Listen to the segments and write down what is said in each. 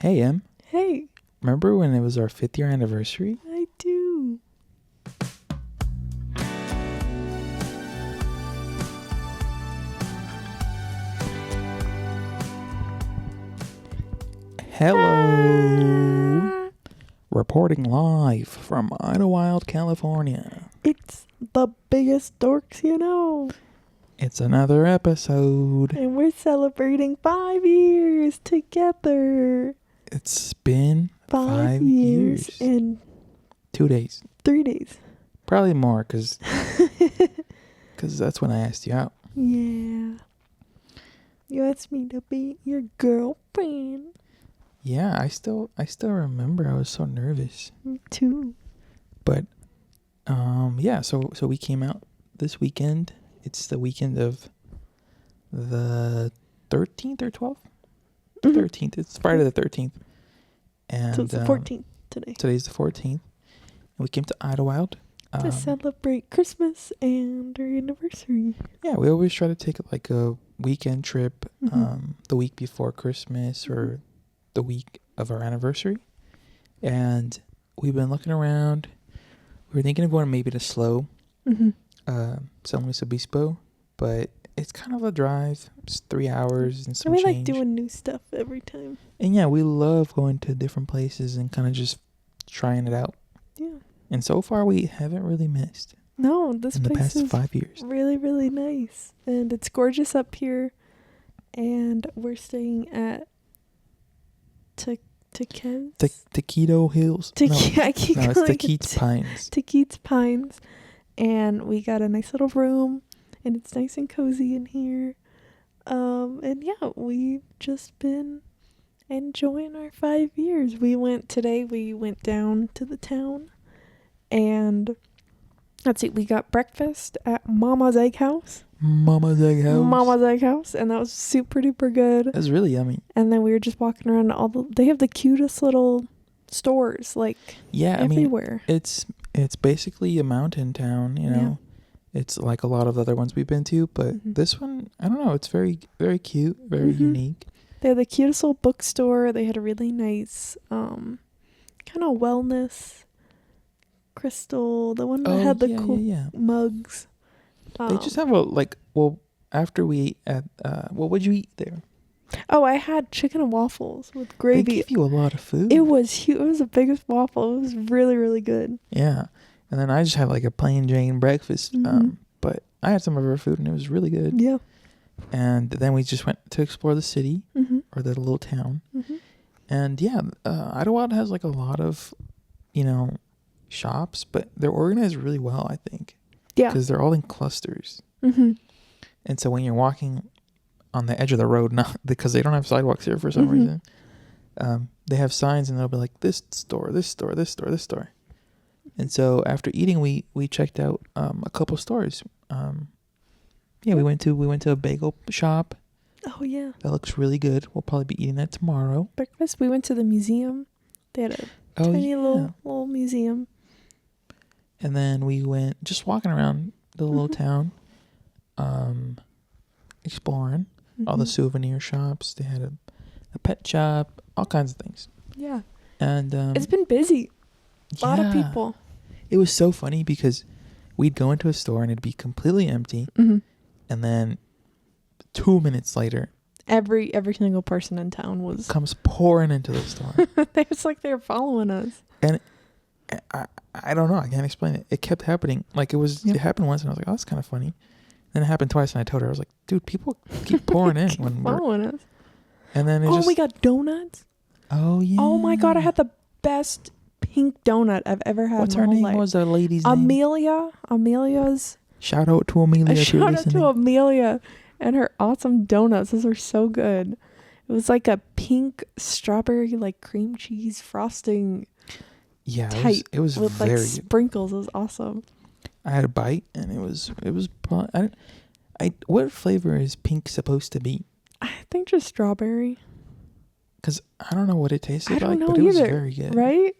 Hey, Em. Hey, Remember when it was our 5th year anniversary? I do. Hello. Reporting live from Idyllwild, California. It's the biggest dorks you know. It's another episode. And we're celebrating 5 years together. It's been 5 years years. and 2 days. 3 days. Probably more, because that's when I asked you out. Yeah. You asked me to be your girlfriend. Yeah, I still remember. I was so nervous. Me too. But, yeah, so we came out this weekend. It's the weekend of the 13th or 12th? The 13th. It's Friday the 13th. And So it's the 14th today. Today's the 14th. And we came to Idyllwild. To celebrate Christmas and our anniversary. Yeah, we always try to take like a weekend trip Mm-hmm. the week before Christmas or the week of our anniversary. And we've been looking around. We were thinking of going maybe to Slow, San Luis Obispo, but it's kind of a drive. It's 3 hours and some we change. like doing new stuff every time. And yeah, we love going to different places and kind of just trying it out. Yeah. And so far, we haven't really missed No, this in the place past is 5 years. really, really nice. And it's gorgeous up here. And we're staying at Tequets? Taquito Hills. I keep No, it's calling Taquito Pines. Tequets Pines. And we got a nice little room. And it's nice and cozy in here. And yeah, we've just been enjoying our 5 years. We went down to the town. And let's see, we got breakfast at Mama's Egg House. Mama's Egg House. Mama's Egg House, and that was super duper good. That was really yummy. And then we were just walking around they have the cutest little stores, like, everywhere. I mean, it's basically a mountain town, you know. Yeah. It's like a lot of the other ones we've been to, but this one, I don't know, it's very, very cute, very unique. They had the cutest little bookstore. They had a really nice kind of wellness crystal, the one that had the cool mugs. They just have after we ate at, what would you eat there? Oh, I had chicken and waffles with gravy. They give you a lot of food. It was huge. It was the biggest waffle. It was really, really good. Yeah. And then I just had like a plain Jane breakfast. But I had some of her food and it was really good. Yeah. And then we just went to explore the city or the little town. And yeah, Idyllwild has like a lot of, shops, but they're organized really well, I think. Yeah. Because they're all in clusters. And so when you're walking on the edge of the road, not because they don't have sidewalks here for some reason, they have signs and they'll be like, this store, this store, this store, this store. And so after eating, we checked out a couple stores. We went to a bagel shop. Oh, yeah. That looks really good. We'll probably be eating that tomorrow. Breakfast. We went to the museum. They had a tiny little museum. And then we went just walking around the little town, exploring all the souvenir shops. They had a pet shop, all kinds of things. Yeah. And it's been busy. A lot of people. It was so funny because we'd go into a store and it'd be completely empty. And then 2 minutes later, every single person in town comes pouring into the store. It's like they were following us. And I don't know. I can't explain it. It kept happening. Like it happened once and I was like, oh, that's kind of funny. Then it happened twice and I told her, I was like, dude, people keep pouring in when we're following us. And then we got donuts. Oh, yeah. Oh, my God. I had the best pink donut I've ever had. What's her name? What was that lady's name? Amelia's. Shout out to Amelia. Shout out to Amelia and her awesome donuts. Those are so good. It was like a pink strawberry, like cream cheese frosting. Yeah, type it was with very like sprinkles. It was awesome. I had a bite and it was what flavor is pink supposed to be? I think just strawberry. Because I don't know what it tasted like, but either, it was very good. Right?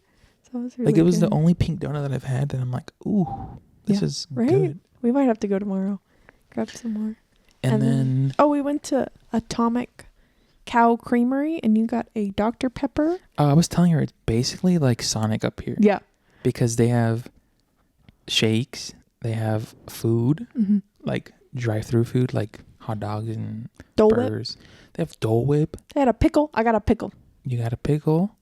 So it was really it was good. the only pink donut that I've had that I'm like, ooh, this is good. We might have to go tomorrow. Grab some more. And then we went to Atomic Cow Creamery, and you got a Dr. Pepper. I was telling her it's basically like Sonic up here. Yeah. Because they have shakes, they have food, like drive-through food, like hot dogs and Dole burgers. Whip. They have Dole Whip. They had a pickle. I got a pickle. You got a pickle.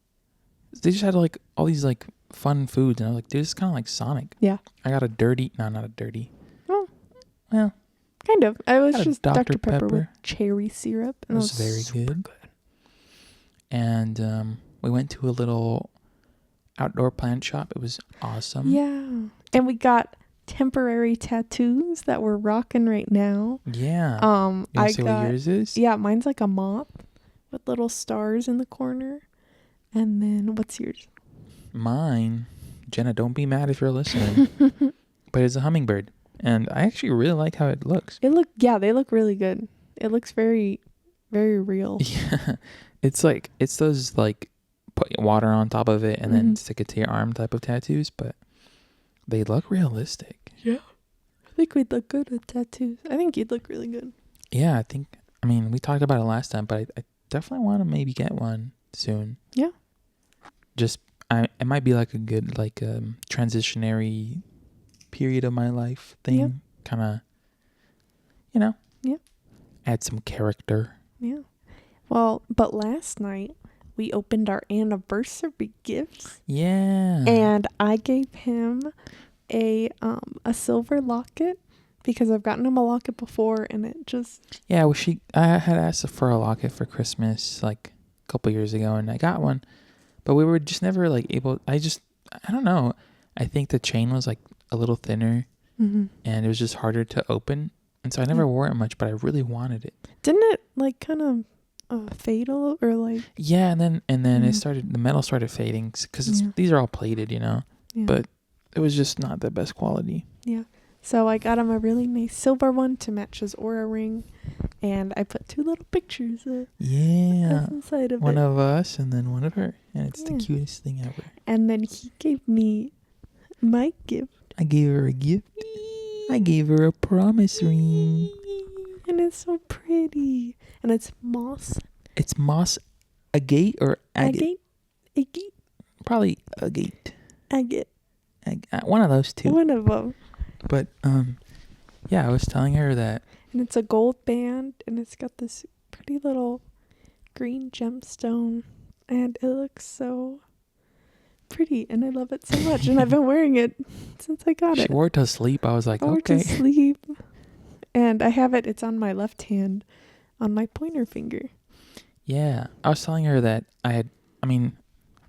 They just had like all these like fun foods, and I was like, dude, this is kind of like Sonic. Yeah. I got a dirty. No, not a dirty. Oh. Well, kind of. I was just Dr. Pepper with cherry syrup. And it was very good. And we went to a little outdoor plant shop. It was awesome. Yeah. And we got temporary tattoos that we're rocking right now. Yeah. You want to say what yours is? Yeah, mine's like a moth with little stars in the corner. And then what's yours? Mine, Jenna, don't be mad if you're listening, but it's a hummingbird. And I actually really like how it looks. They look really good. It looks very, very real. Yeah. It's those like put water on top of it and then stick it to your arm type of tattoos, but they look realistic. Yeah. I think we'd look good with tattoos. I think you'd look really good. Yeah, we talked about it last time, but I definitely want to maybe get one soon. Yeah. It might be like a good transitionary period of my life thing. Yeah. Kind of, you know. Yeah. Add some character. Yeah. Well, but last night we opened our anniversary gifts. Yeah. And I gave him a silver locket because I've gotten him a locket before and it just... Yeah, well, I had asked for a locket for Christmas like a couple years ago and I got one. But we were just never like able... I don't know. I think the chain was like a little thinner and it was just harder to open. And so I never wore it much, but I really wanted it. Didn't it like kind of fade a little or like... Yeah, and then the metal started fading because these are all plated, you know. Yeah. But it was just not the best quality. Yeah. So I got him a really nice silver one to match his Aura ring, and I put 2 little pictures inside of one of us and then one of her, and it's the cutest thing ever. And then he gave me my gift. I gave her a gift. I gave her a promise ring. And it's so pretty. And it's moss. It's moss agate or agate? Agate. Probably agate. Agate. One of those two. One of them. But, I was telling her that. And it's a gold band, and it's got this pretty little green gemstone. And it looks so pretty, and I love it so much. And I've been wearing it since I got it. She wore it to sleep. I was like, okay. I wore it to sleep. And I have it. It's on my left hand, on my pointer finger. Yeah. I was telling her that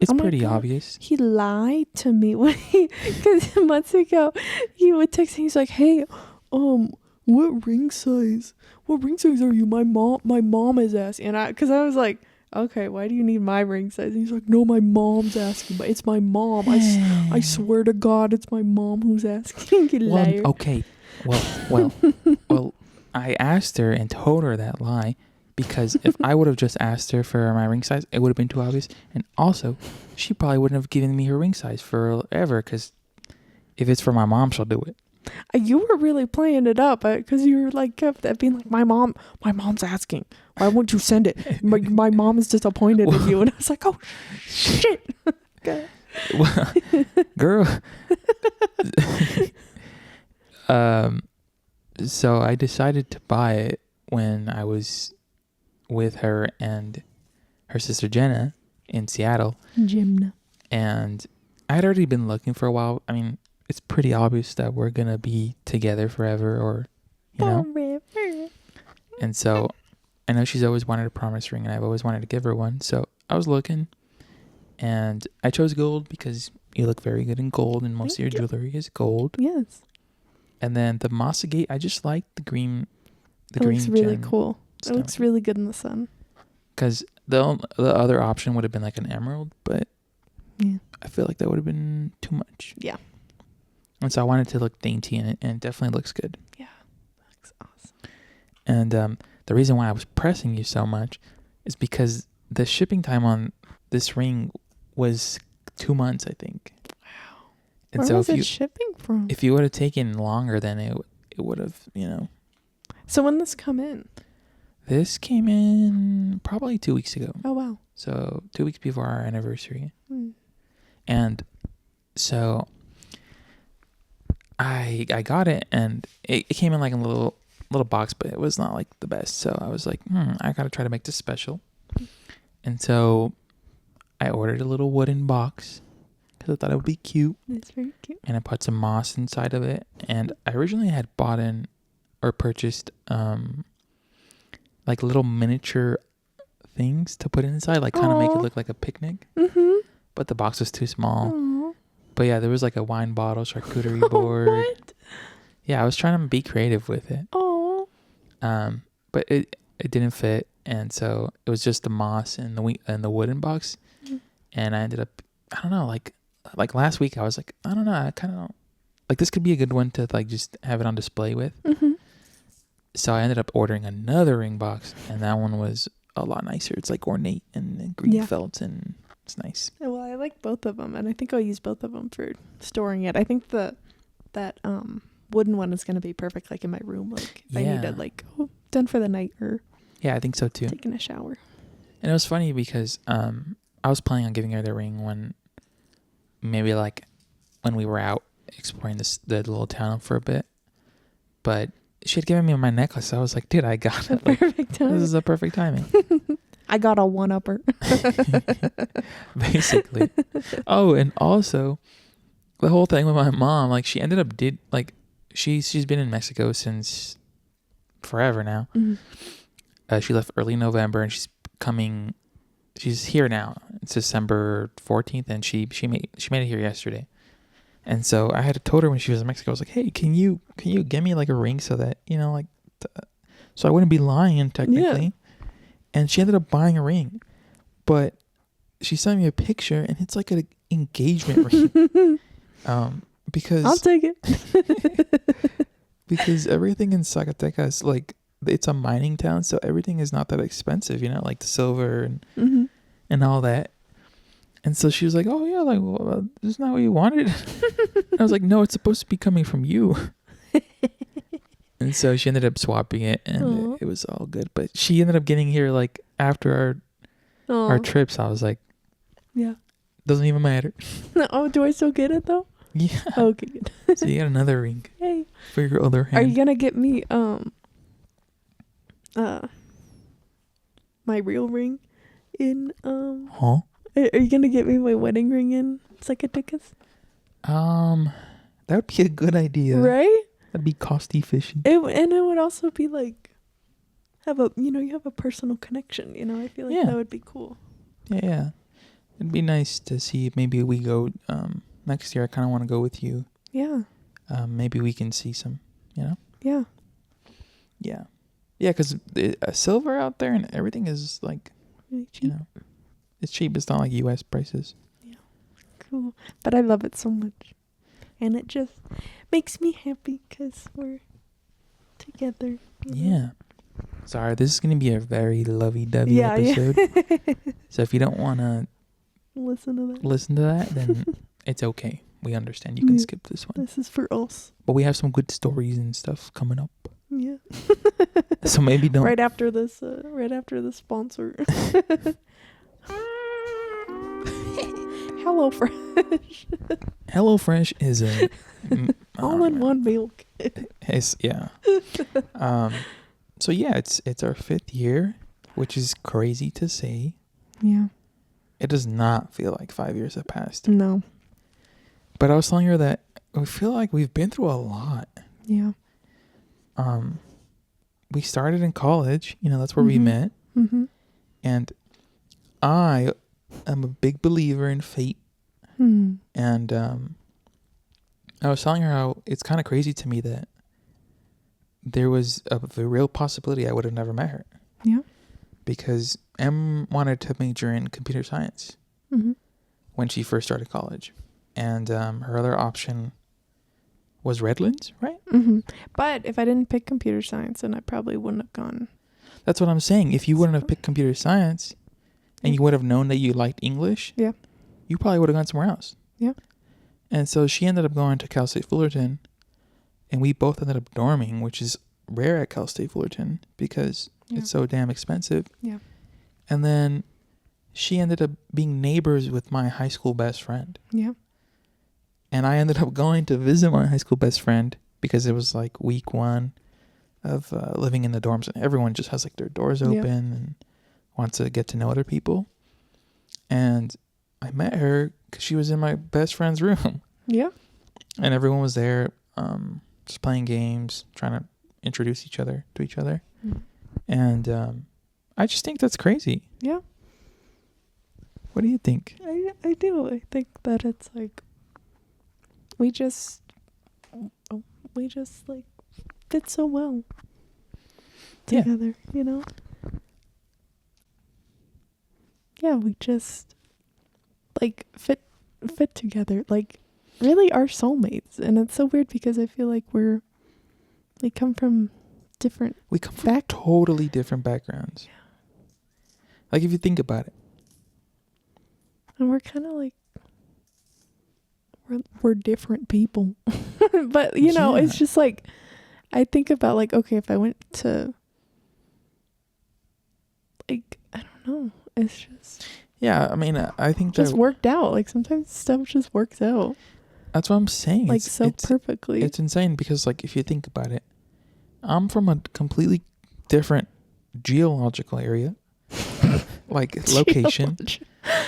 it's pretty obvious. He lied to me because months ago he would text me. He's like, "Hey, what ring size? What ring size are you? My mom is asking." And because I was like, "Okay, why do you need my ring size?" And he's like, "No, my mom's asking, but it's my mom. I swear to God, it's my mom who's asking." You liar. Okay. Well, I asked her and told her that lie because if I would have just asked her for my ring size, it would have been too obvious. And also, she probably wouldn't have given me her ring size forever because if it's for my mom, she'll do it. You were really playing it up because you were like kept being like, my mom's asking, why won't you send it? My mom is disappointed in you. And I was like, oh, shit. Well, girl. So I decided to buy it when I was with her and her sister Jenna in Seattle. Jimna. And I had already been looking for a while. I mean, it's pretty obvious that we're going to be together forever or, you know. Forever. And so I know she's always wanted a promise ring and I've always wanted to give her one. So I was looking and I chose gold because you look very good in gold and most of your jewelry is gold. Yes. And then the moss agate, I just like the green. It looks really cool. It looks really good in the sun. Because the other option would have been like an emerald, but I feel like that would have been too much. Yeah. And so I wanted to look dainty in it, and it definitely looks good. Yeah, that looks awesome. And the reason why I was pressing you so much is because the shipping time on this ring was 2 months, I think. Wow. And Where was it shipping from? If you would have taken longer, then it would have, you know. So when this come in? This came in probably 2 weeks ago. Oh, wow. So 2 weeks before our anniversary. And so I got it, and it came in like a little box, but it was not like the best. So I was like, I gotta try to make this special. And so I ordered a little wooden box because I thought it would be cute. It's very cute. And I put some moss inside of it. And I originally had bought in or purchased like little miniature things to put inside, like kind of make it look like a picnic. But the box was too small. Aww. But yeah, there was like a wine bottle, charcuterie board. What? Yeah, I was trying to be creative with it. Oh. But it didn't fit, and so it was just the moss and the wooden box. And I ended up, I don't know, like last week I was like, I don't know, I kind of like this could be a good one to like just have it on display with. So I ended up ordering another ring box, and that one was a lot nicer. It's like ornate and green felt, and it's nice. Well, I like both of them, and I think I'll use both of them for storing it. I think that wooden one is going to be perfect, like in my room. Like if I need it, like done for the night, or I think so too. Taking a shower. And it was funny because I was planning on giving her the ring when we were out exploring the little town for a bit, but she had given me my necklace. I was like, dude, I got it. Like, perfect timing. This is a perfect timing. I got a one-upper. Basically. Oh, and also the whole thing with my mom, like she ended up she's been in Mexico since forever now. She left early November, and she's here now. It's December 14th, and she made it here yesterday. And so I had told her when she was in Mexico, I was like, hey, can you get me like a ring so that, so I wouldn't be lying technically. Yeah. And she ended up buying a ring, but she sent me a picture, and it's like an engagement ring. Because I'll take it. Because everything in Zacatecas, like it's a mining town, so everything is not that expensive, like the silver and all that. And so she was like, "Oh yeah, like well, this is not what you wanted." I was like, "No, it's supposed to be coming from you." And so she ended up swapping it, and it was all good. But she ended up getting here like after our trips. I was like, "Yeah, doesn't even matter." Oh, do I still get it though? Yeah. Okay, good. So you got another ring. Hey. For your other hand. Are you gonna get me my real ring in Huh? Are you gonna get me my wedding ring in Zacatecas? That would be a good idea. Right? That'd be cost efficient. And it would also be like you have a personal connection, I feel like that would be cool. Yeah. It'd be nice to see if maybe we go next year. I kind of want to go with you. Yeah. Maybe we can see some, Yeah. Yeah. Yeah, because silver out there and everything is like, really cheap. It's cheap. It's not like U.S. prices. Yeah. Cool. But I love it so much. And it just makes me happy because we're together. Yeah. Sorry, this is going to be a very lovey-dovey episode. Yeah. So if you don't want to listen to that, then it's okay. We understand. You can skip this one. This is for us. But we have some good stories and stuff coming up. Yeah. So maybe don't. Right after the sponsor. HelloFresh. HelloFresh is a all-in-one milk. Yeah. So yeah, it's our 5th year, which is crazy to say. Yeah. It does not feel like 5 years have passed. No. But I was telling her that we feel like we've been through a lot. Yeah. We started in college, that's where we met. Mm-hmm. And I am a big believer in fate. And I was telling her how it's kind of crazy to me that there was a real possibility I would have never met her. Yeah. Because Em wanted to major in computer science when she first started college. And her other option was Redlands, right? But if I didn't pick computer science, then I probably wouldn't have gone. That's what I'm saying. If you wouldn't have picked computer science and you would have known that you liked English, you probably would have gone somewhere else. Yeah. And so she ended up going to Cal State Fullerton, and we both ended up dorming, which is rare at Cal State Fullerton because Yeah. It's so damn expensive. Yeah. And then she ended up being neighbors with my high school best friend. Yeah. And I ended up going to visit my high school best friend because it was like week 1 of living in the dorms, and everyone just has like their doors open and wants to get to know other people. And I met her because she was in my best friend's room. Yeah. And everyone was there, just playing games, trying to introduce each other to each other. Mm. And I just think that's crazy. Yeah. What do you think? I do. I think that it's like we just like fit so well together, you know? Yeah, we just like fit together, like really are soulmates. And it's so weird because I feel like we come from totally different backgrounds. Yeah. Like if you think about it. And we're kind of like we're different people. But you know, it's just like I think about like, okay, if I went to like, I don't know, it's just I mean, I think just worked out. Like sometimes stuff just works out. That's what I'm saying. Like it's perfectly. It's insane because like if you think about it, I'm from a completely different geological area. Like location.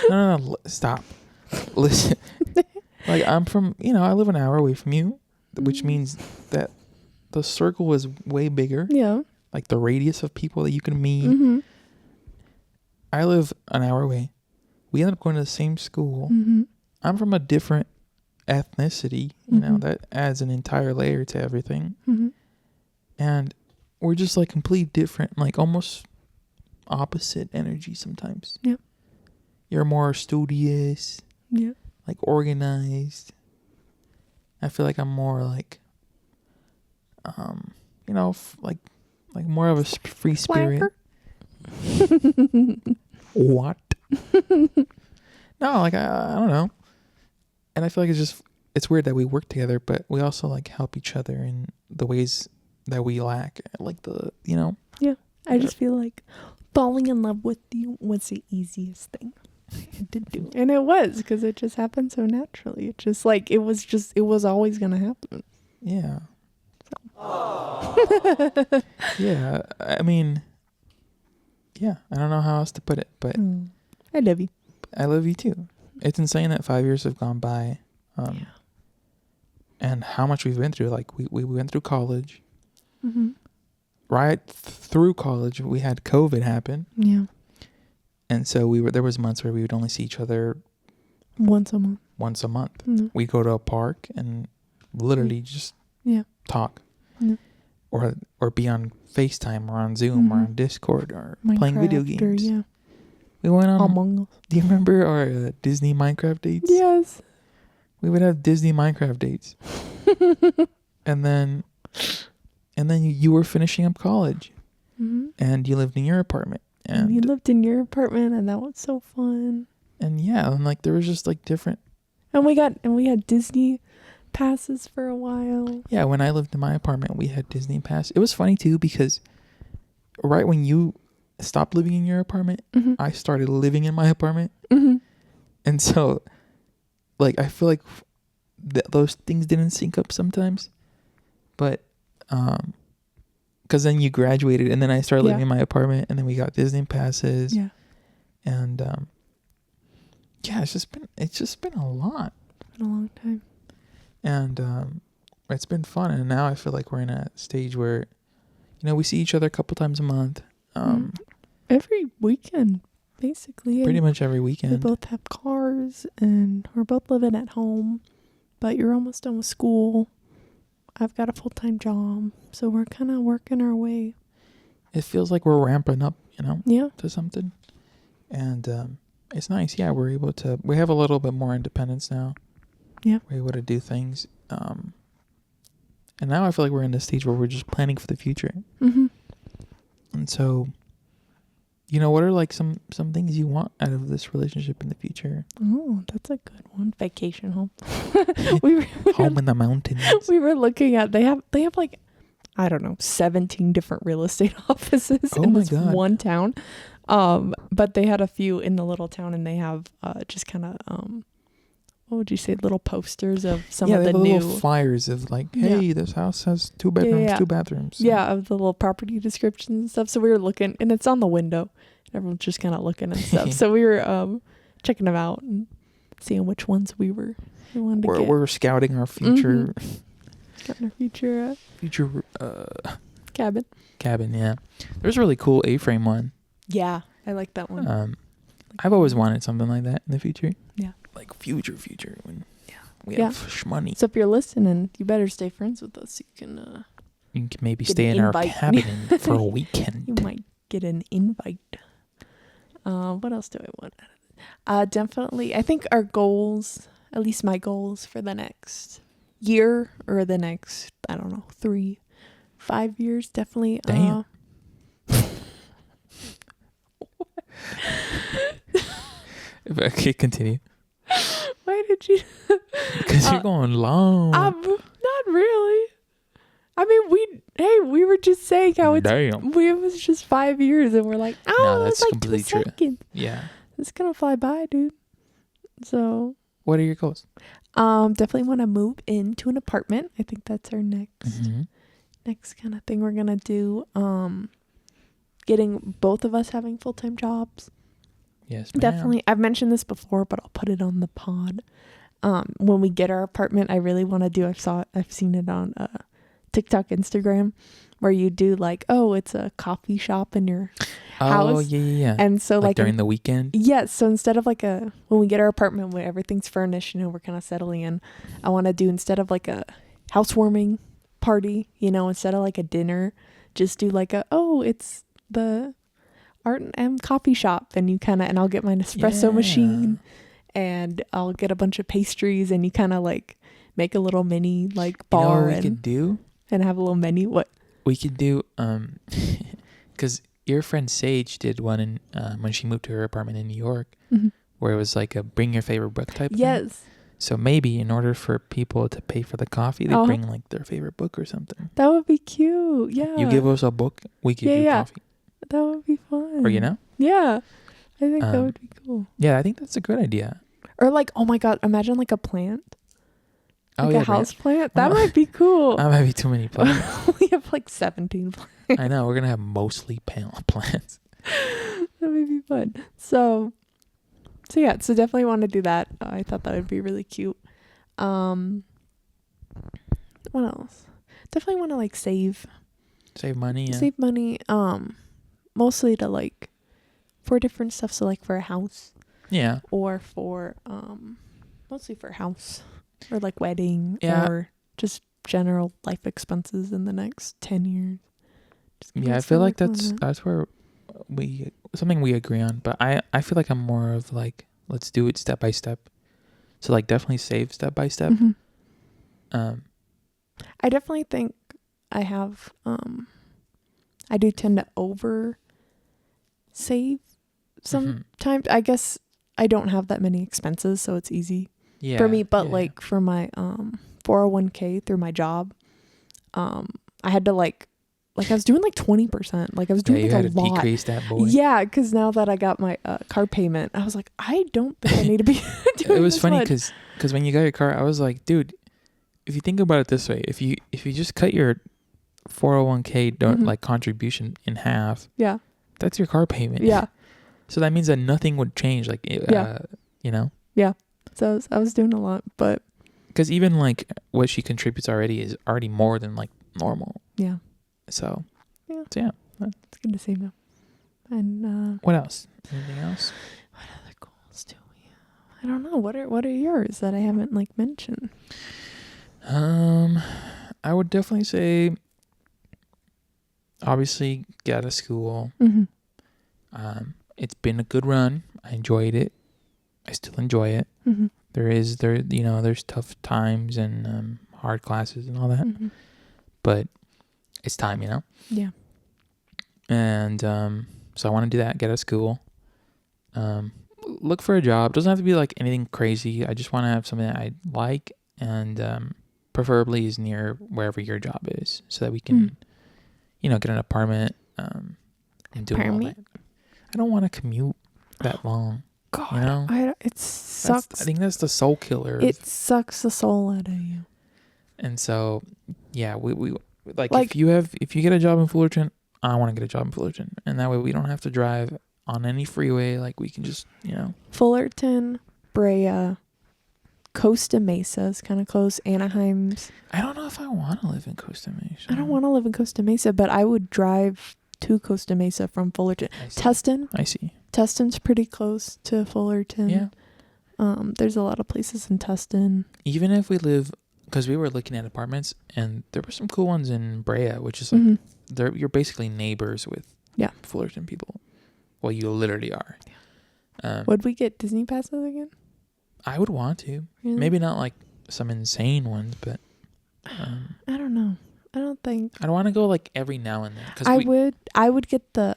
No, stop. Listen. Like I'm from, I live an hour away from you, which means that the circle is way bigger. Yeah. Like the radius of people that you can meet. Mm-hmm. I live an hour away. We ended up going to the same school. Mm-hmm. I'm from a different ethnicity. You know, that adds an entire layer to everything. Mm-hmm. And we're just like completely different, like almost opposite energy sometimes. Yeah. You're more studious. Yeah. Like organized. I feel like I'm more like, like more of a free spirit. What? No, like I don't know. And I feel like it's weird that we work together, but we also like help each other in the ways that we lack. Like Yeah. I just feel like falling in love with you was the easiest thing to do. And it was, because it just happened so naturally. It just like, it was always going to happen. Yeah. Yeah. I mean, yeah, I don't know how else to put it, but I love you. I love you too. It's insane that 5 years have gone by, and how much we've been through. Like we went through college. Mm-hmm. Right through college, we had COVID happen. Yeah. And so there was months where we would only see each other once a month. Mm-hmm. We'd go to a park and literally just talk. Yeah. Or be on FaceTime or on Zoom or on Discord or Minecraft, playing video games. Yeah. We went on Among Us. Do you remember our Disney Minecraft dates? Yes. We would have Disney Minecraft dates. and then you were finishing up college. Mm-hmm. And you lived in your apartment. And we lived in your apartment, and that was so fun. And like there was just like different. And we had Disney passes for a while. Yeah, when I lived in my apartment, we had Disney pass. It was funny too because right when you stopped living in your apartment, I started living in my apartment. Mm-hmm. And so, like, I feel like those things didn't sync up sometimes, but because then you graduated, and then I started living in my apartment, and then we got Disney passes. Yeah. And it's just been a lot. It's been a long time. And it's been fun, and now I feel like we're in a stage where, we see each other a couple times a month. Every weekend, basically. Pretty much every weekend. We both have cars, and we're both living at home, but you're almost done with school. I've got a full-time job, so we're kind of working our way. It feels like we're ramping up, Yeah. to something. And it's nice. Yeah, we have a little bit more independence now. Yeah. We're able to do things. And now I feel like we're in the stage where we're just planning for the future. Mm-hmm. And so, what are like some things you want out of this relationship in the future? Oh, that's a good one. Vacation home. Home in the mountains. We were looking at, they have like I don't know, 17 different real estate offices in this one town. But they had a few in the little town, and they have just kind of what would you say, little posters of some of the new little flyers of like, hey, this house has 2 bedrooms, 2 bathrooms. Yeah, of the little property descriptions and stuff. So we were looking, and it's on the window. Everyone's just kind of looking and stuff. So we were checking them out and seeing which ones we wanted to get. We're scouting our future. Scouting our future cabin. Cabin, yeah. There's a really cool A-frame one. Yeah, I like that one. I've always wanted something like that in the future. Yeah. Like future when we have shmoney. So if you're listening, you better stay friends with us. You can maybe stay in our cabin for a weekend. You might get an invite. What else do I want? Definitely, I think our goals, at least my goals for the next year or the next, I don't know, 3-5 years, definitely. Damn. Okay, continue. Why did you? Because you're going long. Not really. I mean, we were just saying how it was just 5 years, and we're like, no, that's like completely 2 seconds. Yeah, it's gonna fly by, dude. So, what are your goals? Definitely want to move into an apartment. I think that's our next kind of thing we're gonna do. Getting both of us having full-time jobs. Yes, ma'am. Definitely. I've mentioned this before, but I'll put it on the pod. When we get our apartment, I really want to do. I've seen it on TikTok, Instagram, where you do like, it's a coffee shop in your house. Oh yeah. And so like during the weekend. Yes. So instead of like when we get our apartment where everything's furnished, we're kind of settling in, I want to do, instead of like a housewarming party, instead of like a dinner, just do like it's the Art and M coffee shop, and and I'll get my espresso machine, and I'll get a bunch of pastries, and you kind of like make a little mini like bar. We could do, and have a little menu. What we could do, because your friend Sage did one when she moved to her apartment in New York, where it was like a bring your favorite book type. Yes. Thing. So maybe in order for people to pay for the coffee, they bring like their favorite book or something. That would be cute. Yeah. You give us a book, we give you coffee. That would be fun. Or Yeah. I think that would be cool. Yeah, I think that's a good idea. Or like, oh my God, imagine like a plant. Like a house plant. That might be cool. That might be too many plants. We have like 17 plants. I know. We're going to have mostly plants. That would be fun. So yeah. So definitely want to do that. I thought that would be really cute. What else? Definitely want to like save money. Yeah. Save money. Mostly to like for different stuff. So like for a house. Yeah. Or for mostly for a house. Or like wedding, or just general life expenses in the next 10 years. Yeah, I feel like that's where something we agree on. But I feel like I'm more of like, let's do it step by step. So like definitely save step by step. I definitely think I have I do tend to over save sometimes. I guess I don't have that many expenses, so it's easy. Yeah, for me, but like for my 401k through my job, I had to like I was doing like 20%. Like I was doing like a lot. Decrease that, boy. Yeah, because now that I got my car payment, I was like, I don't think I need to be doing It was funny because when you got your car, I was like, dude, if you think about it this way, if you just cut your 401k like contribution in half, that's your car payment. Yeah. So that means that nothing would change. Like, Yeah. So I was doing a lot, but because even like what she contributes is already more than like normal. Yeah. So yeah, it's good to see them. And what else? Anything else? What other goals do we have? I don't know. What are yours that I haven't like mentioned? I would definitely say, obviously, get out of school. It's been a good run. I enjoyed it. I still enjoy it. There's tough times and hard classes and all that, but it's time, Yeah. And so I want to do that. Get out of school. Look for a job. Doesn't have to be like anything crazy. I just want to have something that I like and preferably is near wherever your job is, so that we can, get an apartment and do all that. I don't want to commute that long. God, it sucks. I think that's the soul killer. It sucks the soul out of you. And so, yeah, we like if you get a job in Fullerton, I want to get a job in Fullerton, and that way we don't have to drive on any freeway. Like we can just, Fullerton, Brea, Costa Mesa is kind of close. Anaheim's. I don't know if I want to live in Costa Mesa. I don't want to live in Costa Mesa, but I would drive to Costa Mesa from Fullerton. Tustin. I see. Tustin's pretty close to Fullerton. Yeah. There's a lot of places in Tustin. Even if we live, because we were looking at apartments, and there were some cool ones in Brea, which is like you're basically neighbors with Fullerton people. Well, you literally are. Would we get Disney passes again? I would want to. Really? Maybe not like some insane ones, but I don't know. I don't think I don't want to go like every now and then. I would get the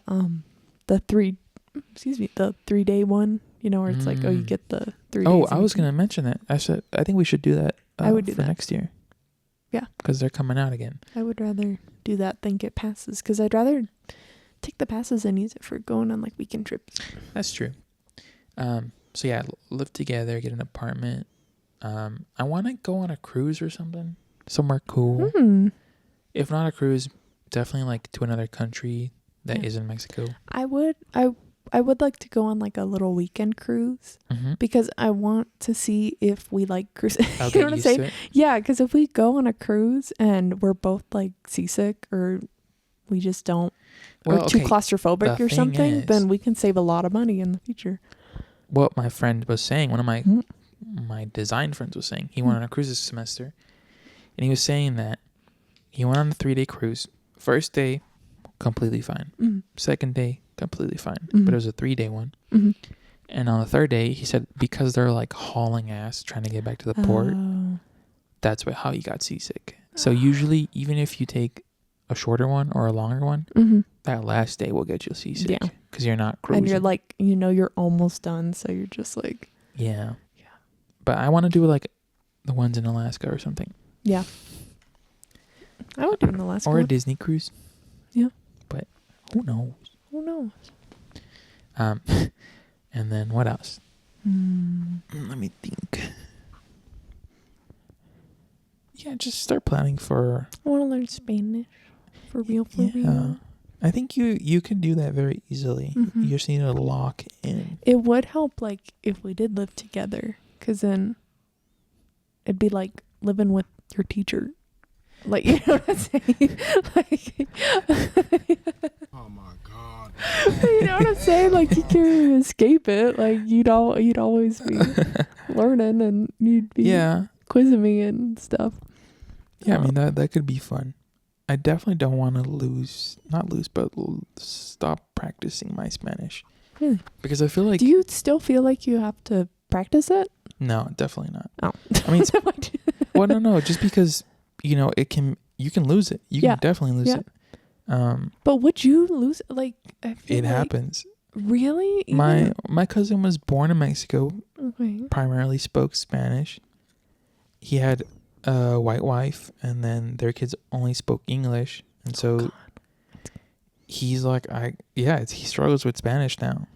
3-day one. Where it's like, you get the 3 days. Oh, I was gonna mention that. I think we should do that. I would do for that next year. Yeah, because they're coming out again. I would rather do that than get passes, because I'd rather take the passes and use it for going on like weekend trips. That's true. So yeah, live together, get an apartment. I want to go on a cruise or something, somewhere cool. If not a cruise, definitely like to another country that isn't Mexico. I would like to go on like a little weekend cruise, because I want to see if we like cruising. You know what I'm saying? Yeah, because if we go on a cruise and we're both like seasick, or we just don't, or too claustrophobic or something, then we can save a lot of money in the future. What my friend was saying, one of my design friends was saying, he went on a cruise this semester, and he was saying that he went on a 3-day cruise. First day, completely fine. Second day, completely fine. But it was a 3-day one. And on the third day, he said because they're like hauling ass trying to get back to the port, that's how he got seasick. So usually, even if you take a shorter one or a longer one, that last day will get you seasick. Yeah. Because you're not cruising. And you're like, you're almost done. So you're just like. Yeah. But I want to do like the ones in Alaska or something. Yeah. I would do an Alaska. Or a Disney cruise. Yeah. But who knows? Who knows? And then what else? Let me think. Yeah, just start planning for. I want to learn Spanish. For real. I think you can do that very easily. You just need to lock in. It would help, like, if we did live together, because then it'd be like living with your teacher. Like, you know what I'm saying? Like, oh my God. You know what I'm saying? Like, you can't escape it. Like, you'd always be learning, and you'd be quizzing me and stuff. Yeah, I mean, that could be fun. I definitely don't want to stop practicing my Spanish. Really? Because I feel like... Do you still feel like you have to practice it? No, definitely not. Oh. I mean, well, no, just because, you can lose it. You can definitely lose it. But would you lose it? Like, I feel it happens. Really? My cousin was born in Mexico. Okay. Primarily spoke Spanish. He had a white wife, and then their kids only spoke English, and so he's like, he struggles with Spanish now.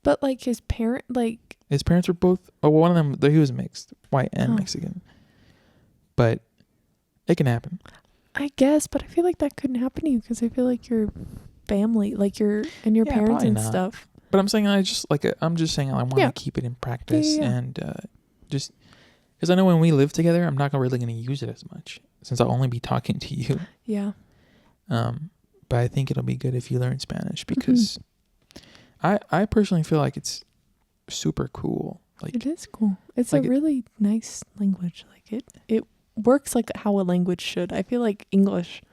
But like his parents were both. Oh, one of them, he was mixed, white and Mexican. But it can happen. I guess, but I feel like that couldn't happen to you, because I feel like your family, like your parents and stuff. But I'm saying I want to keep it in practice and just. Because I know when we live together, I'm not really going to use it as much, since I'll only be talking to you. Yeah. But I think it'll be good if you learn Spanish, because I personally feel like it's super cool. Like, it is cool. It's like a really nice language. Like it works like how a language should. I feel like English,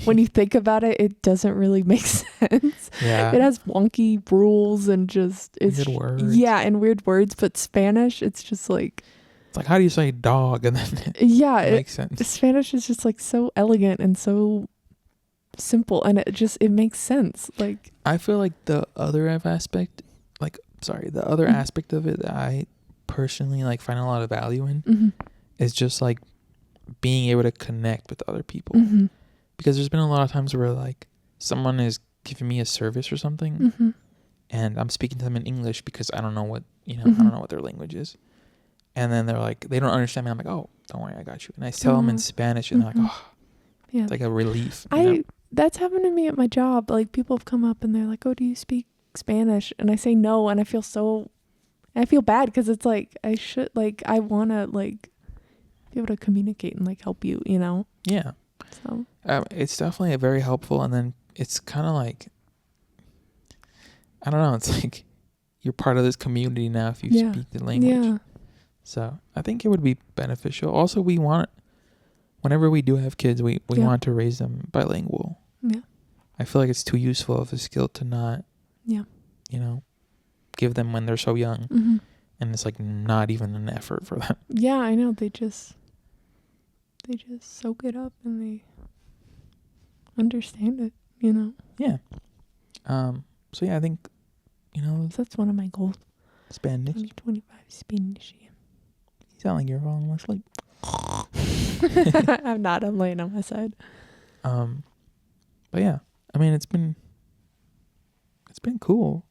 when you think about it, it doesn't really make sense. Yeah. It has wonky rules and weird words. Yeah, and weird words. But Spanish, it's just like. It's like, how do you say dog? And then it makes sense. Spanish is just like so elegant and so simple, and it makes sense. Like, I feel like the other aspect of it that I personally like find a lot of value in is just like being able to connect with other people. Because there's been a lot of times where like someone is giving me a service or something and I'm speaking to them in English because I don't know what, I don't know what their language is. And then they're like, they don't understand me. I'm like, oh, don't worry, I got you. And I tell them in Spanish and they're like, oh, it's like a relief. That's happened to me at my job. Like people have come up and they're like, oh, do you speak Spanish? And I say no. And I feel bad because it's like, I want to like be able to communicate and like help you, Yeah. So it's definitely very helpful. And then it's kind of like, I don't know. It's like you're part of this community now if you speak the language. Yeah. So I think it would be beneficial. Also, whenever we do have kids, we want to raise them bilingual. Yeah. I feel like it's too useful of a skill to not, give them when they're so young. And it's like not even an effort for them. Yeah, I know. They just soak it up and they understand it, Yeah. So yeah, I think, so that's one of my goals. Spanish. 2025 Spanish. You sound like you're falling asleep. I'm not. I'm laying on my side. But yeah, I mean, it's been cool.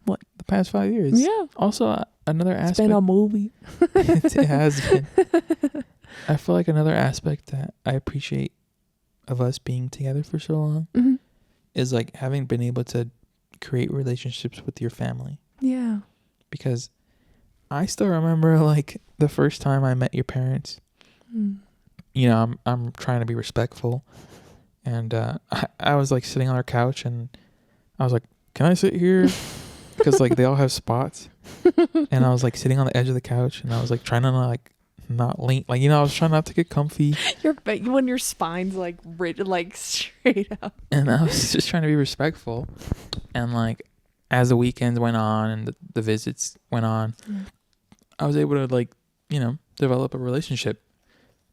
What? The past 5 years. Yeah. Also, another aspect. It's been a movie. It has been. I feel like another aspect that I appreciate of us being together for so long is like having been able to create relationships with your family. Yeah. Because I still remember like the first time I met your parents. I'm trying to be respectful, and I was like sitting on our couch, and I was like, "Can I sit here?" Because like they all have spots, and I was like sitting on the edge of the couch, and I was like trying to like not lean, like I was trying not to get comfy. When your spine's like rigid, like straight up. And I was just trying to be respectful, and like as the weekends went on and the visits went on, I was able to like develop a relationship.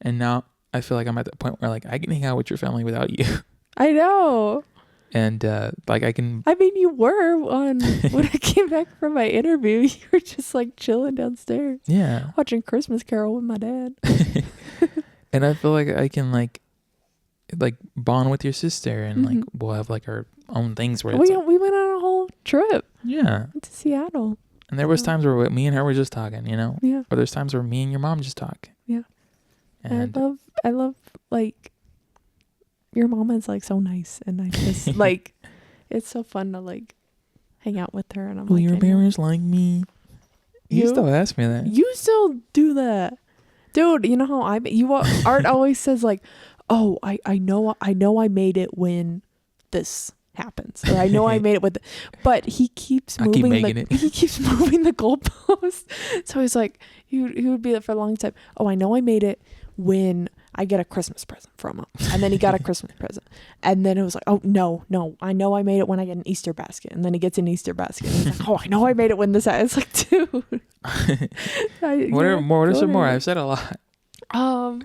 And now I feel like I'm at the point where like I can hang out with your family without you. I know. And like I can. I mean, you were when I came back from my interview. You were just like chilling downstairs. Yeah. Watching Christmas Carol with my dad. And I feel like I can like bond with your sister, and like we'll have like our own things where we went on a whole trip. Yeah. To Seattle. And there was times where me and her were just talking, Yeah. Or there's times where me and your mom just talk. Yeah. And I love like your mom is like so nice, and I just like it's so fun to like hang out with her. And I'm like, your parents like me? You still ask me that. You still do that, dude. You know how Art always says like, oh, I know I made it when this happens, or I know I made it with but he keeps moving he keeps moving the goalpost. So he's like he would be there for a long time. Oh, I know I made it when I get a Christmas present from him. And then he got a Christmas present. And then it was like, oh, no, I know I made it when I get an Easter basket. And then he gets an Easter basket. And he's like, oh, I know I made it when this happens. It's like, dude. What are some more? I've said a lot. No,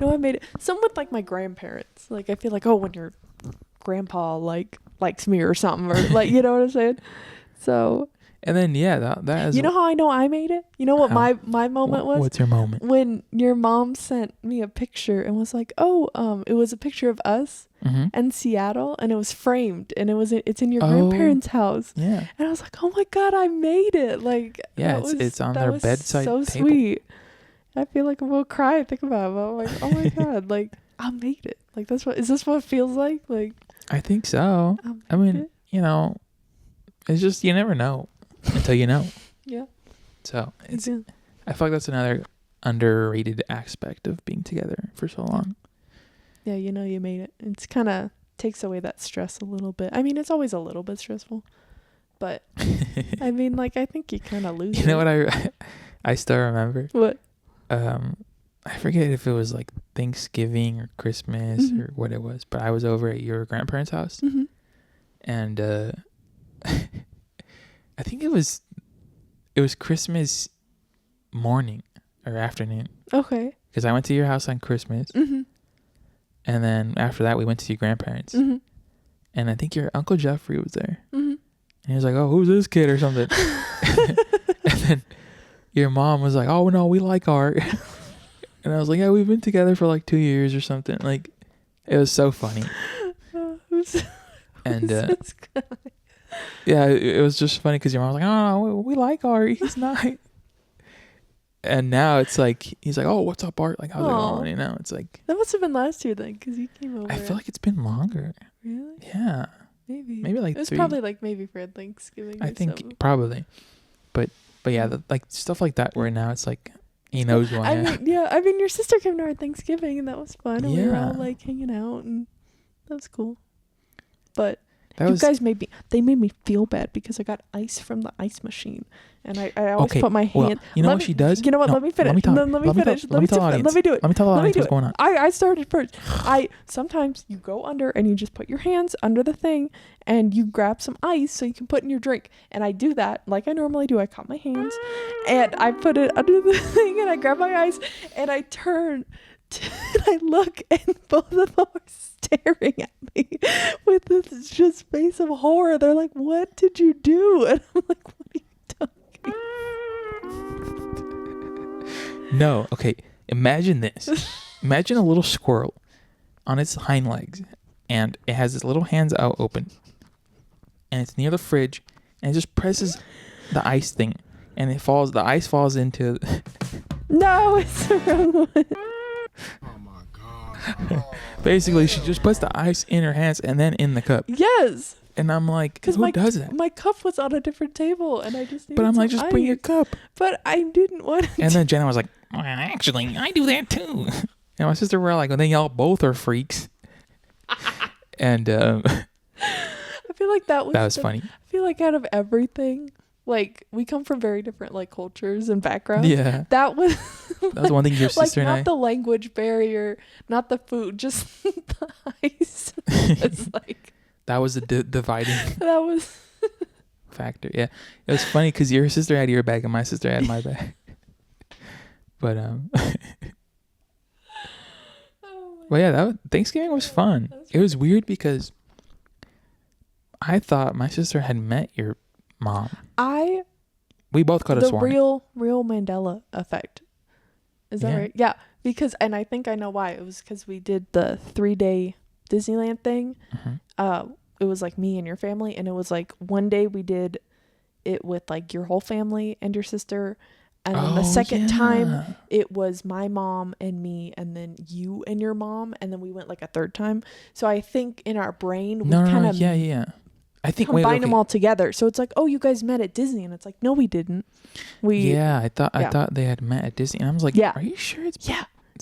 I made it. Some with like my grandparents. Like I feel like, oh, when your grandpa like likes me or something, or like, you know what I'm saying? So. And then that is. You know how I know I made it? You know what my moment was? What's your moment? When your mom sent me a picture and was like, "Oh, it was a picture of us and Seattle, and it was framed, and it's in your grandparents' house." Yeah. And I was like, "Oh my God, I made it!" Like, yeah, it's on their bedside so table. Sweet. I feel like I'm gonna cry and think about it. I'm like, oh my God, like I made it. Like is this what it feels like? Like I think so. I mean, it's just you never know until you know. Yeah. So I feel like that's another underrated aspect of being together for so long. Yeah, you made it. It's kind of takes away that stress a little bit. I mean, it's always a little bit stressful, but I mean, like I think you kind of lose. You know what I still remember? What? I forget if it was like Thanksgiving or Christmas or what it was, but I was over at your grandparents' house, and I think it was Christmas morning or afternoon. Okay. Because I went to your house on Christmas, and then after that we went to your grandparents, and I think your Uncle Jeffrey was there, and he was like, "Oh, who's this kid?" or something, and then your mom was like, "Oh no, we like Art." And I was like, yeah, we've been together for like 2 years or something. Like, it was so funny. And yeah, it was just funny because your mom was like, oh, we like Ari. He's not. And now it's like, he's like, oh, what's up, Art? Like, how's it going? You know, it's like. That must have been last year then, because you came over. I feel like it's been longer. Really? Yeah. Maybe like it was 3. probably like maybe for Thanksgiving. I think something. Probably. But yeah, like stuff like that where now it's like, he knows who I am. I mean, your sister came to our Thanksgiving and that was fun. And we were all like hanging out and that was cool. But guys made me feel bad because I got ice from the ice machine. And I always put my hand. Well, you know what she does? You know what? Let me finish. Let me finish. Let me tell the audience. Let me do it. Let me tell the audience what's going on. I started first. Sometimes you go under and you just put your hands under the thing and you grab some ice so you can put in your drink. And I do that like I normally do. I cut my hands and I put it under the thing and I grab my ice and I turn and I look and both of them are staring at me with this just face of horror. They're like, "What did you do?" And I'm like, "What are you doing?" No, okay. Imagine this. Imagine a little squirrel on its hind legs, and it has its little hands out open, and it's near the fridge, and it just presses the ice thing, and the ice falls into. No, it's the wrong one. Oh my God. Basically, she just puts the ice in her hands and then in the cup. Yes. And I'm like, who does that? My cup was on a different table, and I just needed But I'm like, just ice. bring your cup. But I didn't want to. And then Jenna was like, well, actually, I do that too. And my sister were like, well, then y'all both are freaks. And I feel like that was funny. I feel like out of everything, like we come from very different like cultures and backgrounds. Yeah. That was one thing your sister like, and I. not the language barrier, not the food, just the ice. It's like. That was the dividing That was factor. Yeah, it was funny because your sister had your bag and my sister had my bag. But well, yeah, Thanksgiving was fun. It was weird because I thought my sister had met your mom. We both could have sworn. The real Mandela effect. Is that right? Yeah, because and I think I know why. It was because we did the 3-day Disneyland thing. Mm-hmm. It was like me and your family, and it was like one day we did it with like your whole family and your sister, and then the second time it was my mom and me, and then you and your mom, and then we went like a third time. So I think in our brain we kind of I think combine them all together. So it's like, oh, you guys met at Disney, and it's like, no, we didn't. I thought they had met at Disney, and I was like, are you sure it's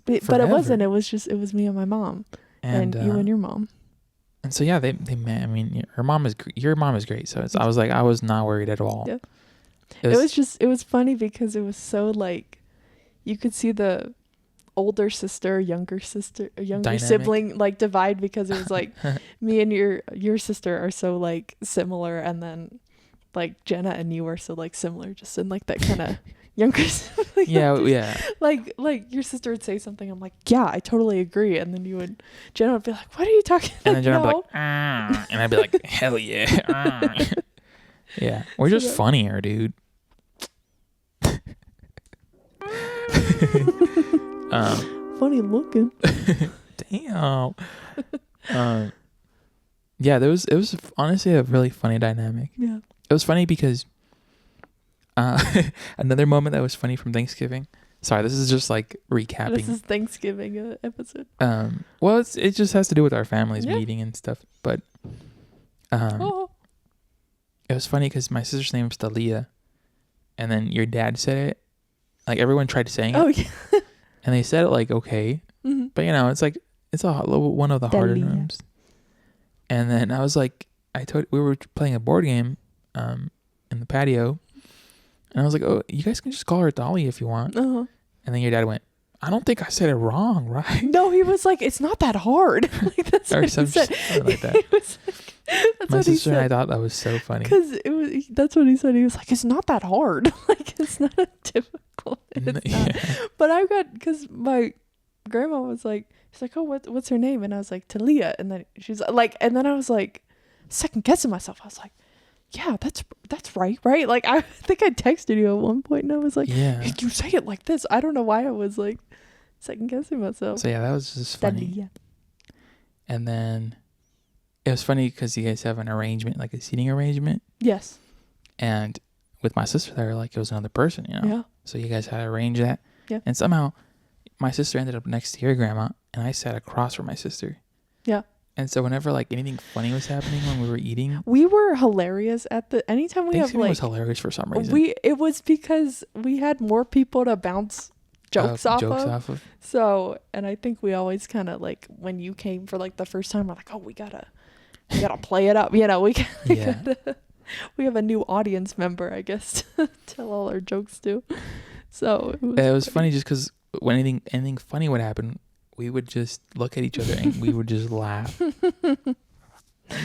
but it wasn't. It was me and my mom, and you and your mom. And so they met. I mean, your mom is great. So I was not worried at all. Yeah. It was funny because it was so like, you could see the older sister, younger dynamic. Sibling like divide, because it was like me and your sister are so like similar, and then like Jenna and you are so like similar, just in like that kind of younger sibling. Yeah. Like your sister would say something, I'm like, yeah, I totally agree, and then Jenna would be like, what are you talking about? And then Jenna would be like, and I'd be like, hell yeah. Yeah, we're just funnier, dude. Funny looking. Damn. Yeah, it was honestly a really funny dynamic. Yeah, it was funny because another moment that was funny from Thanksgiving. Sorry, this is just like recapping. This is Thanksgiving episode. Well, it just has to do with our families meeting and stuff. But it was funny because my sister's name is Talia, and then your dad said it. Like everyone tried saying it. Oh yeah. And they said it like okay, but it's like it's one of the harder names. And then I was like, we were playing a board game, in the patio. And I was like, oh, you guys can just call her Dolly if you want. Uh-huh. And then your dad went, I don't think I said it wrong, right? No, he was like, it's not that hard. Like, that's what he said. Like that. My sister and I thought that was so funny. Because that's what he said. He was like, it's not that hard. Like, it's not a difficult. But because my grandma was like, she's like, oh, what's her name? And I was like, Talia. And then she's like, and then I was like, second guessing myself. I was like, yeah, that's right? Like, I think I texted you at one point and I was like, you say it like this. I don't know why I was like second guessing myself. So yeah, that was just funny. Yeah. And then it was funny because you guys have an arrangement, like a seating arrangement. Yes. And with my sister there, like it was another person, you know. Yeah. So you guys had to arrange that. Yeah. And somehow my sister ended up next to your grandma, and I sat across from my sister. Yeah. And so whenever like anything funny was happening when we were eating, we were hilarious anytime we have like was hilarious for some reason. It was because we had more people to bounce jokes off of. So, and I think we always kind of like when you came for like the first time, we're like, oh, we gotta play it up, you know. We have a new audience member, I guess, to tell all our jokes to. So it was funny just because when anything funny would happen, we would just look at each other and we would just laugh. And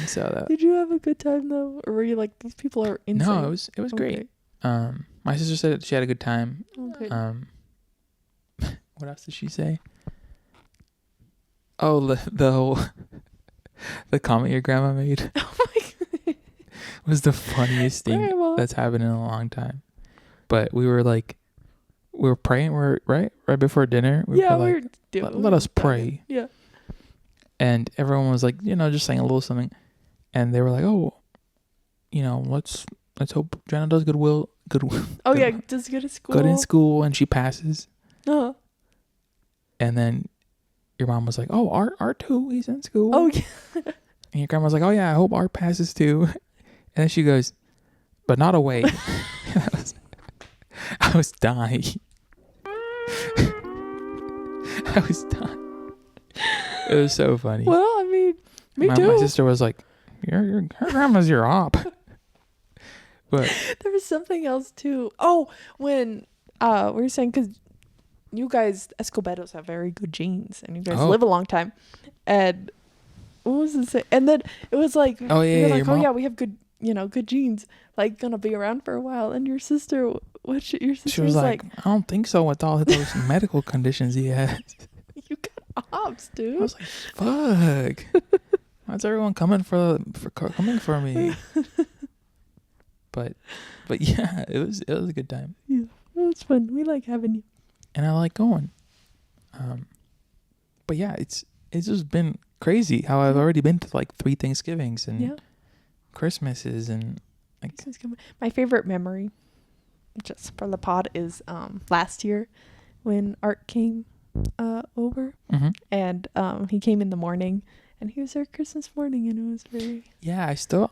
so did you have a good time though, or were you like, these people are insane? No, it was great. My sister said she had a good time. Okay. What else did she say? Oh, the whole the comment your grandma made. Oh my god, was the funniest thing that's happened in a long time. But we were praying. We're right before dinner. Let us pray. Yeah. And everyone was like, just saying a little something, and they were like, oh, let's hope Jenna does good. Oh yeah, does good at school. Good in school, and she passes. Uh-huh. And then your mom was like, oh, Art too, he's in school. Oh yeah. And your grandma was like, oh yeah, I hope Art passes too. And then she goes, but not away. I was dying. I was dying. It was so funny. Well, I mean, me too. My sister was like, her grandma's your op. But there was something else too. Oh, when we were saying, because you guys Escobedos have very good genes and you guys live a long time, and what was it say? And then it was like, oh yeah, we have good genes, like gonna be around for a while. And your sister, she was like, I don't think so with all those medical conditions he has. You got ops, dude. I was like, fuck. Why's everyone coming for me? But yeah, it was a good time. Yeah, it was fun. We like having you. And I like going. But yeah, it's just been crazy how I've already been to like 3 Thanksgivings and Christmases and like. My favorite memory, just for the pod, is last year when Art came over, and he came in the morning. And he was there Christmas morning, and it was very... Yeah, I still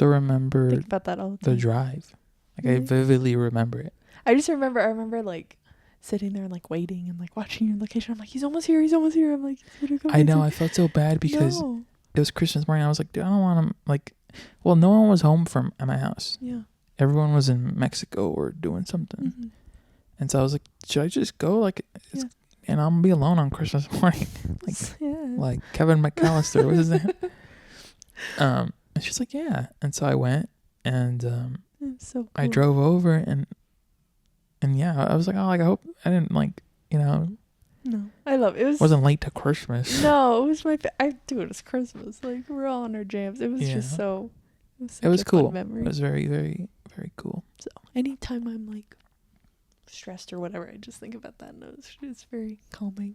remember... Think about that all the time. The drive. Like, I vividly remember it. I remember, like, sitting there and, like, waiting and, like, watching your location. I'm like, he's almost here. I'm like, he's gonna come. I know, I felt so bad because it was Christmas morning. I was like, dude, I don't want him, like... Well, no one was home at my house. Yeah. Everyone was in Mexico or doing something. Mm-hmm. And so I was like, should I just go? Like, and I'm gonna be alone on Christmas morning. Like Kevin McAllister, what is that? And she's like, yeah. And so I went and so cool. I drove over and yeah, I was like, oh, like I hope I didn't like, No, I love it. Wasn't late to Christmas. No, it was it was Christmas. Like we're all on our jams. It was just so. It was cool. Memory. It was very, very, very cool. So anytime I'm like stressed or whatever, I just think about that, and it's very calming.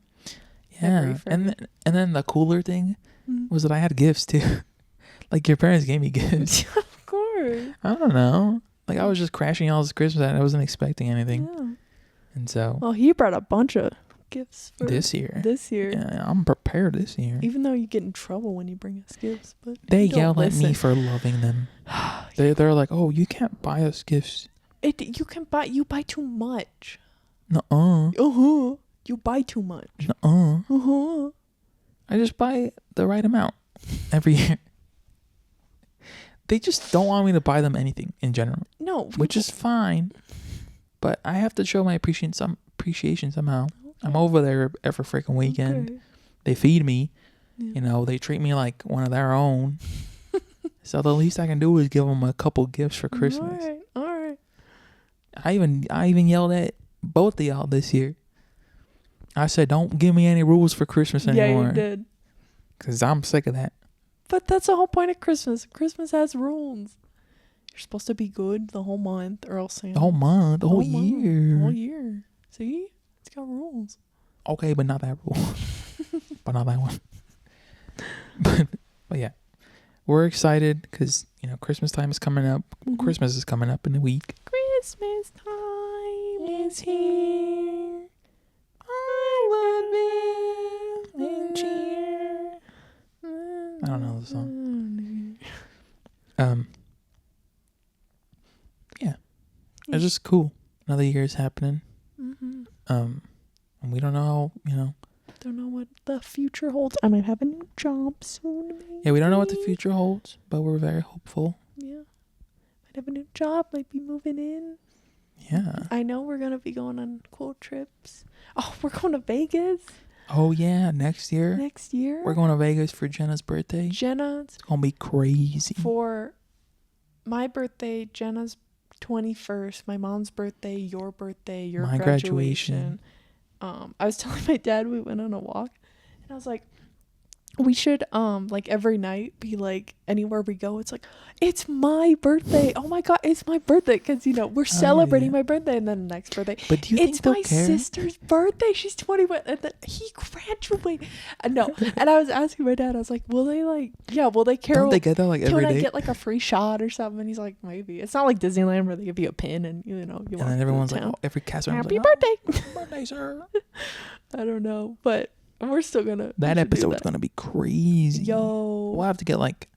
Yeah, and then the cooler thing was that I had gifts too. Like your parents gave me gifts. Of course. I don't know. Like I was just crashing all this Christmas and I wasn't expecting anything. Yeah. And so. Well, he brought a bunch of gifts for this year. Yeah, I'm prepared this year. Even though you get in trouble when you bring us gifts, but they yell at me for loving them. They're like, oh, you can't buy us gifts. You buy too much. Nuh-uh. You buy too much. Nuh-uh. I just buy the right amount every year. They just don't want me to buy them anything in general. No. Which is fine. But I have to show my appreciation somehow. Okay. I'm over there every freaking weekend. Okay. They feed me. Yeah. They treat me like one of their own. So the least I can do is give them a couple gifts for Christmas. All right. I even yelled at both of y'all this year. I said, don't give me any rules for Christmas anymore. Yeah, you did. Because I'm sick of that. But that's the whole point of Christmas. Christmas has rules. You're supposed to be good the whole month or else... The whole month? The whole year. The whole year. See? It's got rules. Okay, but not that rule. But not that one. But yeah, we're excited because Christmas time is coming up. Christmas is coming up in a week. Christmas time is here. I would live in cheer. I don't know the song. Yeah, it's just cool. Another year is happening. And we don't know, Don't know what the future holds. I might have a new job soon. Maybe. Yeah, we don't know what the future holds, but we're very hopeful. Yeah, might have a new job. Might be moving in. Yeah. I know we're gonna be going on cool trips. Oh, we're going to Vegas. Oh yeah, next year. We're going to Vegas for Jenna's birthday. It's gonna be crazy. For my birthday, Jenna's 21st, my mom's birthday, your birthday, your graduation. I was telling my dad we went on a walk, and I was like, we should like every night be like, anywhere we go, it's like, it's my birthday. Oh my god, it's my birthday, because we're celebrating my birthday, and then the next birthday. But do you think they'll care? It's my sister's birthday. She's 21, and then he graduated. No, and I was asking my dad, I was like, will they care? Don't they get that like every day? Can I get like a free shot or something? And he's like, maybe. It's not like Disneyland where they give you a pin and you and then everyone's like, every cast member's happy like, birthday. Happy birthday, sir. I don't know, but we're still gonna. That episode's gonna be crazy. Yo, we'll have to get like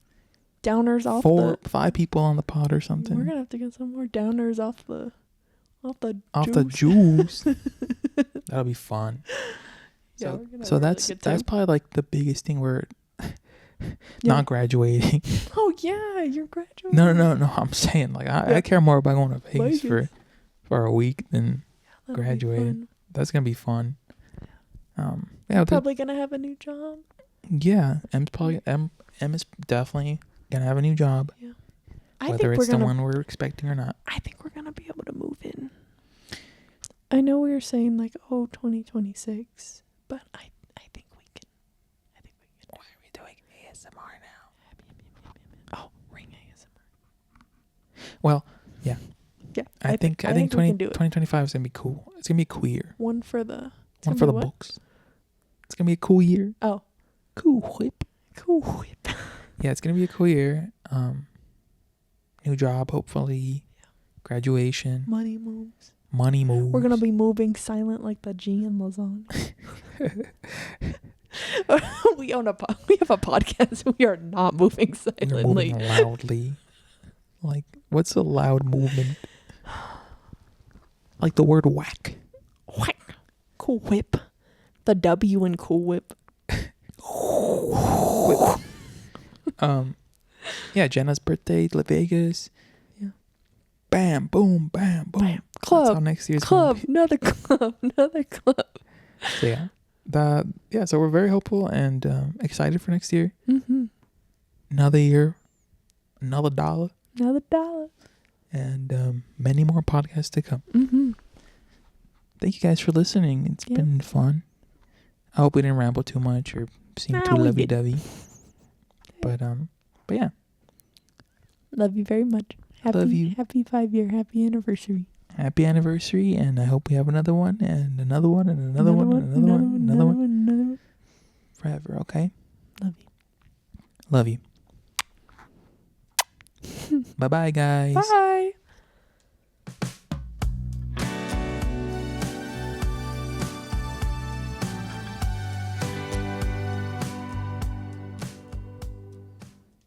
downers off 5 people on the pod or something. We're gonna have to get some more downers off the juice. That'll be fun. Yeah, so that's probably like the biggest thing. We're not graduating. Oh yeah, you're graduating. No. I'm saying like I care more about going to Vegas for a week than graduating. That's gonna be fun. We're probably gonna have a new job. Yeah, Em is definitely gonna have a new job. Yeah, whether it's the one we're expecting or not. I think we're gonna be able to move in. I know we were saying like 2026, but I think we can. Why are we doing ASMR now? Oh, ring ASMR. Well, yeah. Yeah, I think 2025 is gonna be cool. It's gonna be a cool year. One for the books. It's gonna be a cool year. Oh, cool whip. Yeah, it's gonna be a cool year. New job, hopefully. Yeah. Graduation. Money moves. We're gonna be moving silent like the G in Lausanne. We have a podcast. We are not moving silently. We're moving loudly. Like, what's a loud movement? Like the word whack. Whack. Cool whip. The W in Cool Whip. Yeah, Jenna's birthday, La Vegas. Yeah. Bam, boom, bam, boom. Bam. Club. That's how next year's club. Another club. So yeah. So we're very hopeful and excited for next year. Another year, another dollar. And many more podcasts to come. Thank you guys for listening. It's been fun. I hope we didn't ramble too much or seem too lovey-dovey. But yeah. Love you very much. Love you. Happy 5-year. Happy anniversary. Happy anniversary, and I hope we have another one, and another one, and another one, and another one. Forever, okay? Love you. Bye-bye, guys. Bye.